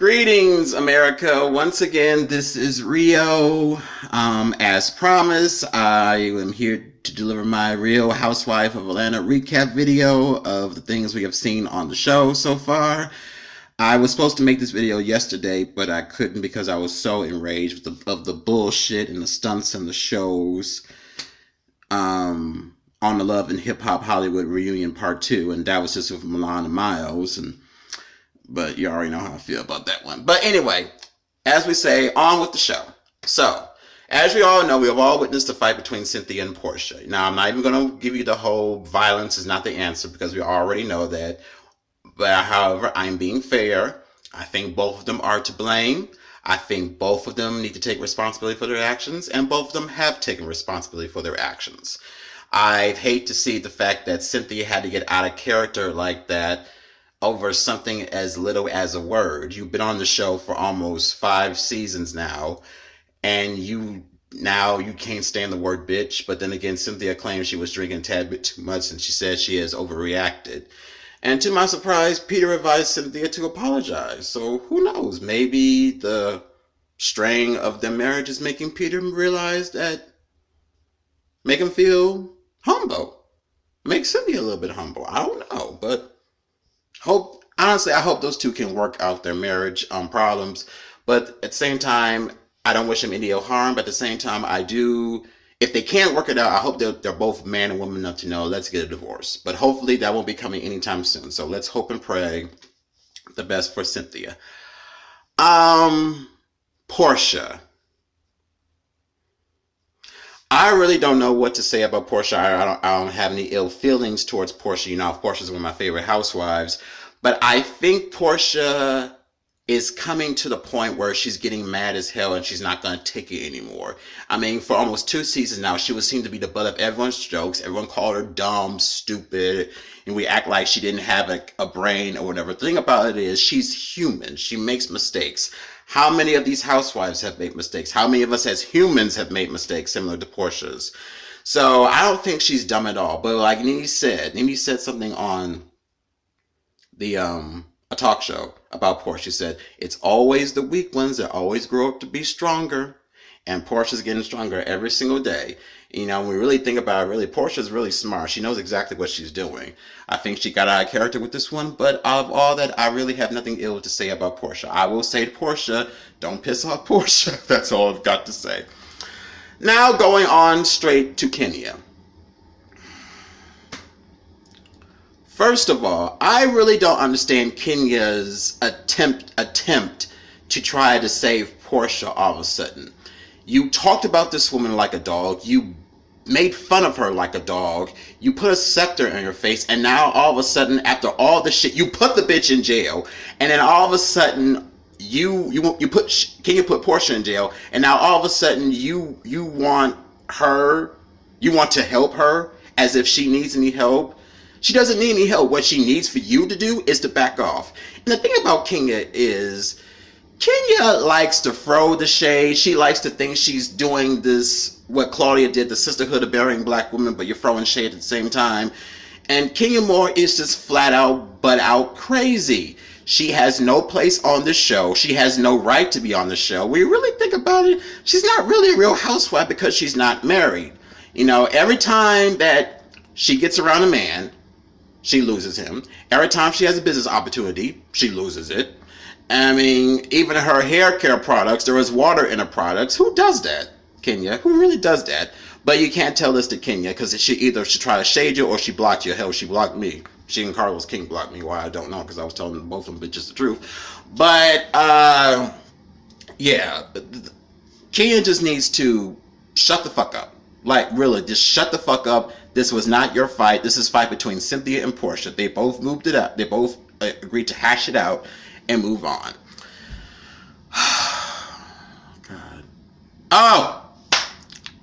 Greetings, America. Once again, this is Rio. As promised, I am here to deliver my Real Housewife of Atlanta recap video of the things we have seen on the show so far. I was supposed to make this video yesterday, but I couldn't because I was so enraged of the bullshit and the stunts and the shows on the Love and Hip Hop Hollywood Reunion Part 2, and that was just with Milan and Miles, but you already know how I feel about that one. But anyway, as we say, on with the show. So, as we all know, we have all witnessed the fight between Cynthia and Portia. Now, I'm not even going to give you the whole violence is not the answer because we already know that. But however, I'm being fair. I think both of them are to blame. I think both of them need to take responsibility for their actions, and both of them have taken responsibility for their actions. I hate to see the fact that Cynthia had to get out of character like that over something as little as a word. You've been on the show for almost 5 seasons now, and you can't stand the word bitch. But then again, Cynthia claims she was drinking a tad bit too much, and she says she has overreacted. And to my surprise, Peter advised Cynthia to apologize. So who knows? Maybe the strain of their marriage is making Peter realize that, make him feel humble. Make Cynthia a little bit humble. I don't know, but I hope those two can work out their marriage problems. But at the same time, I don't wish them any ill harm. But at the same time, I do. If they can't work it out, I hope they're both man and woman enough to know, let's get a divorce. But hopefully that won't be coming anytime soon. So let's hope and pray the best for Cynthia. Portia. I really don't know what to say about Portia. I don't have any ill feelings towards Portia. You know, Portia's one of my favorite housewives. But I think Portia is coming to the point where she's getting mad as hell and she's not going to take it anymore. I mean, for almost 2 seasons now, she would seem to be the butt of everyone's jokes. Everyone called her dumb, stupid, and we act like she didn't have a brain or whatever. The thing about it is she's human. She makes mistakes. How many of these housewives have made mistakes? How many of us as humans have made mistakes similar to Portia's? So I don't think she's dumb at all. But like Nene said something on a talk show about Portia. She said, it's always the weak ones that always grow up to be stronger. And Portia's getting stronger every single day. You know, when we really think about it, really, Portia's really smart. She knows exactly what she's doing. I think she got out of character with this one, but out of all that, I really have nothing ill to say about Portia. I will say to Portia, don't piss off Portia. That's all I've got to say. Now going on straight to Kenya. First of all, I really don't understand Kenya's attempt to try to save Portia all of a sudden. You talked about this woman like a dog. You made fun of her like a dog. You put a scepter in her face, and now all of a sudden, after all the shit, you put the bitch in jail, and then all of a sudden, Kenya put Portia in jail, and now all of a sudden you want to help her as if she needs any help. She doesn't need any help. What she needs for you to do is to back off. And the thing about Kenya is, Kenya likes to throw the shade. She likes to think she's doing this, what Claudia did, the sisterhood of burying black women, but you're throwing shade at the same time. And Kenya Moore is just flat out, butt out crazy. She has no place on the show. She has no right to be on the show. When you really think about it, she's not really a real housewife because she's not married. You know, every time that she gets around a man, she loses him. Every time she has a business opportunity, she loses it. I mean, even her hair care products, there is water in her products. Who does that? Kenya. Who really does that? But you can't tell this to Kenya because she try to shade you or she blocked you. Hell, she blocked me. She and Carlos King blocked me. Why, I don't know, because I was telling both of them bitches the truth. But, yeah. Kenya just needs to shut the fuck up. Like, really, just shut the fuck up. This was not your fight. This is a fight between Cynthia and Portia. They both moved it up. They both agreed to hash it out and move on. God. Oh!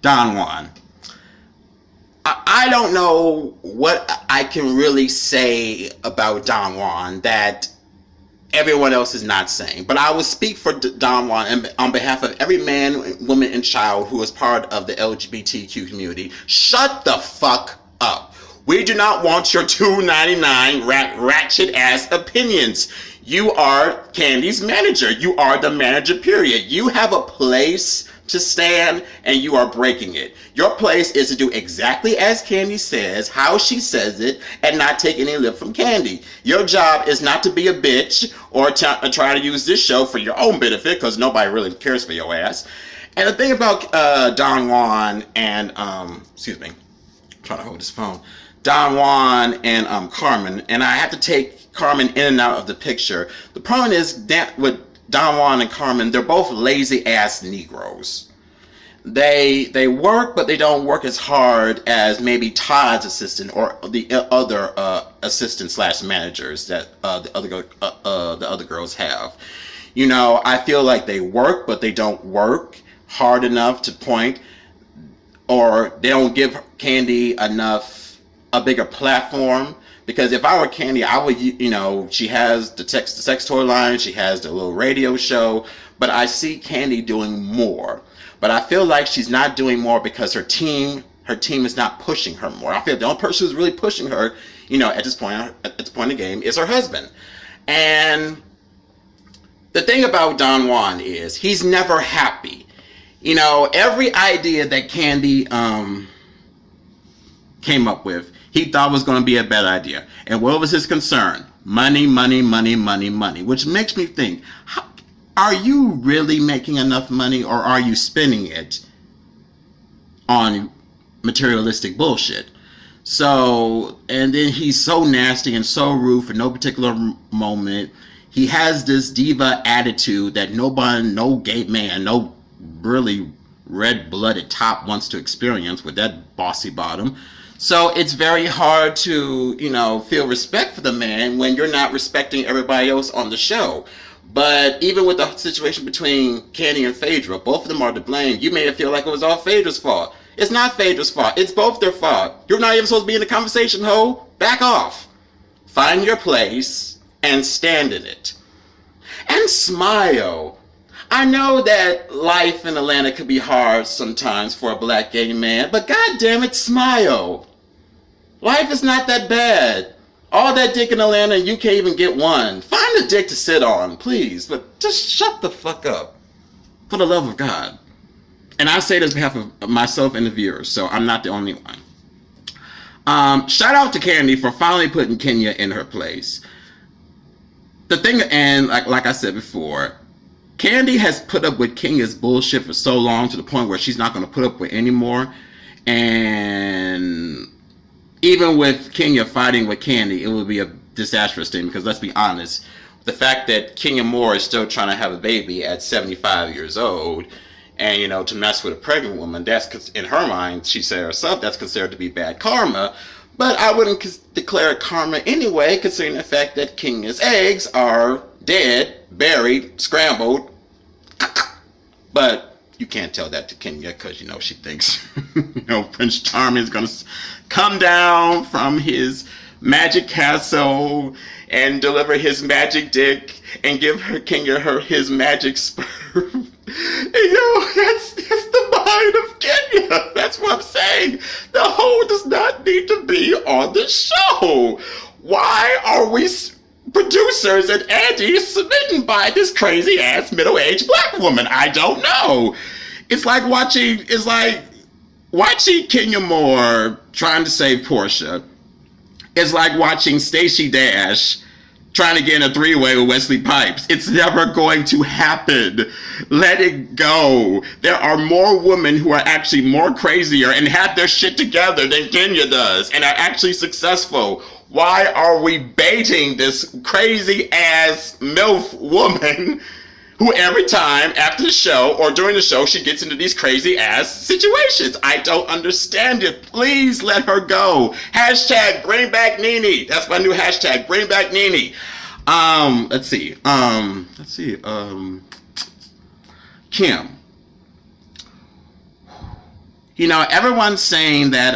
Don Juan. I don't know what I can really say about Don Juan that everyone else is not saying. But I will speak for Don Juan and on behalf of every man, woman, and child who is part of the LGBTQ community. Shut the fuck up. We do not want your $2.99 ratchet ass opinions. You are Candy's manager. You are the manager, period. You have a place to stand, and you are breaking it. Your place is to do exactly as Candy says, how she says it, and not take any lip from Candy. Your job is not to be a bitch or try to use this show for your own benefit, because nobody really cares for your ass. And the thing about Don Juan and, excuse me, I'm trying to hold this phone. Don Juan and Carmen, and I have to take Carmen in and out of the picture. The problem is that with Don Juan and Carmen, they're both lazy ass Negroes. They work, but they don't work as hard as maybe Todd's assistant or the other assistant slash managers that the other girls have. You know, I feel like they work, but they don't work hard enough to point, or they don't give Candy a bigger platform. Because if I were Candy, I would, you know, she has the sex toy line, she has the little radio show, but I see Candy doing more. But I feel like she's not doing more because her team is not pushing her more. I feel the only person who's really pushing her, you know, at this point in the game is her husband. And the thing about Don Juan is he's never happy. You know, every idea that Candy came up with, he thought was going to be a bad idea. And what was his concern? Money, money, money, money, money. Which makes me think, are you really making enough money, or are you spending it on materialistic bullshit? So, and then he's so nasty and so rude for no particular moment. He has this diva attitude that no gay man, no really red-blooded top wants to experience with that bossy bottom. So it's very hard to, you know, feel respect for the man when you're not respecting everybody else on the show. But even with the situation between Candy and Phaedra, both of them are to blame. You made it feel like it was all Phaedra's fault. It's not Phaedra's fault. It's both their fault. You're not even supposed to be in the conversation, ho. Back off. Find your place and stand in it. And smile. I know that life in Atlanta could be hard sometimes for a black gay man, but goddamn it, smile. Life is not that bad. All that dick in Atlanta and you can't even get one. Find a dick to sit on, please, but just shut the fuck up. For the love of God. And I say this on behalf of myself and the viewers, so I'm not the only one. Shout out to Candy for finally putting Kenya in her place. The thing, and like I said before, Candy has put up with Kenya's bullshit for so long to the point where she's not going to put up with anymore. And even with Kenya fighting with Candy, it would be a disastrous thing, because let's be honest, the fact that Kenya Moore is still trying to have a baby at 75 years old, and, you know, to mess with a pregnant woman, that's, in her mind, she said herself, that's considered to be bad karma. But I wouldn't declare it karma anyway, considering the fact that Kenya's eggs are dead, buried, scrambled. But you can't tell that to Kenya, because, you know, she thinks, you know, Prince Charming is going to come down from his magic castle and deliver his magic dick and give her Kenya his magic sperm. And, you know, that's the mind of Kenya. That's what I'm saying. The hoe does not need to be on the show. Why are we producers and Andy submitting by this crazy ass middle-aged black woman? I don't know. It's like watching Kenya Moore trying to save Portia. It's like watching Stacey Dash trying to get in a three-way with Wesley Pipes. It's never going to happen. Let it go. There are more women who are actually more crazier and have their shit together than Kenya does and are actually successful. Why are we baiting this crazy ass MILF woman who every time after the show or during the show she gets into these crazy ass situations? I don't understand it. Please let her go. Hashtag bring back Nene. That's my new hashtag, bring back Nene. Let's see. Kim. You know, everyone's saying that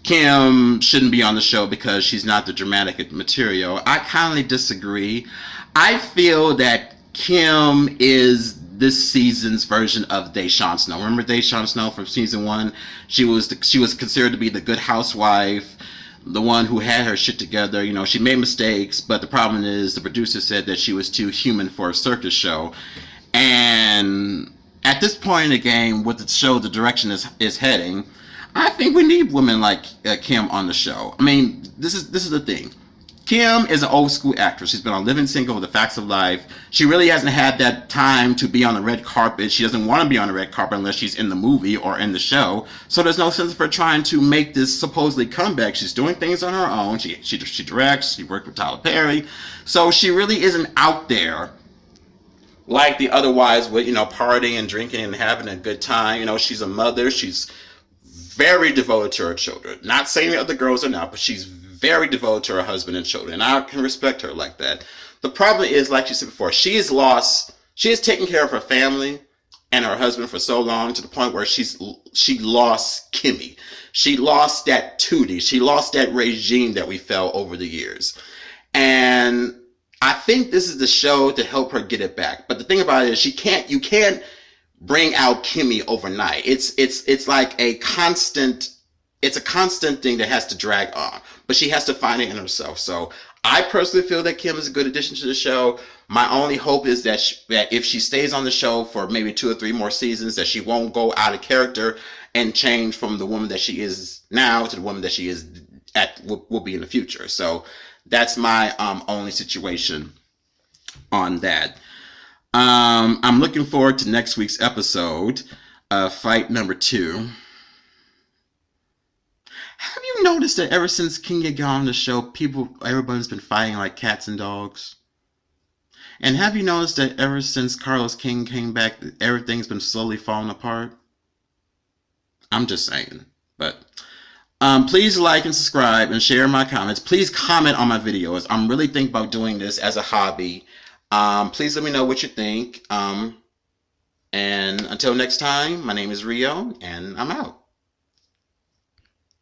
Kim shouldn't be on the show because she's not the dramatic material. I kindly disagree. I feel that Kim is this season's version of Deshawn Snow. Remember Deshawn Snow from season 1? She was considered to be the good housewife, the one who had her shit together. You know, she made mistakes, but the problem is the producer said that she was too human for a circus show. And at this point in the game, with the show, the direction is heading, I think we need women like Kim on the show. I mean, this is the thing. Kim is an old school actress. She's been on Living Single, The Facts of Life. She really hasn't had that time to be on the red carpet. She doesn't want to be on the red carpet unless she's in the movie or in the show. So there's no sense of her trying to make this supposedly comeback. She's doing things on her own. She directs. She worked with Tyler Perry. So she really isn't out there like the other wives with, you know, partying and drinking and having a good time. You know, she's a mother. She's very devoted to her children. Not saying the other girls are not, but she's very devoted to her husband and children, and I can respect her like that. The problem is, like you said before, she has taken care of her family and her husband for so long, to the point where she lost Kimmy. She lost that Tootie. She lost that regime that we felt over the years. And I think this is the show to help her get it back. But the thing about it is, you can't bring out Kimmy overnight. It's like a constant thing that has to drag on, but she has to find it in herself. So I personally feel that Kim is a good addition to the show. My only hope is that if she stays on the show for maybe 2 or 3 more seasons, that she won't go out of character and change from the woman that she is now to the woman that she is will be in the future. So that's my only situation on that. I'm looking forward to next week's episode, fight number 2. Have you noticed that ever since Kenya got on the show, everybody's been fighting like cats and dogs? And have you noticed that ever since Carlos King came back, everything's been slowly falling apart? I'm just saying. But please like and subscribe and share my comments. Please comment on my videos. I'm really thinking about doing this as a hobby. Please let me know what you think. And until next time, my name is Rio, and I'm out.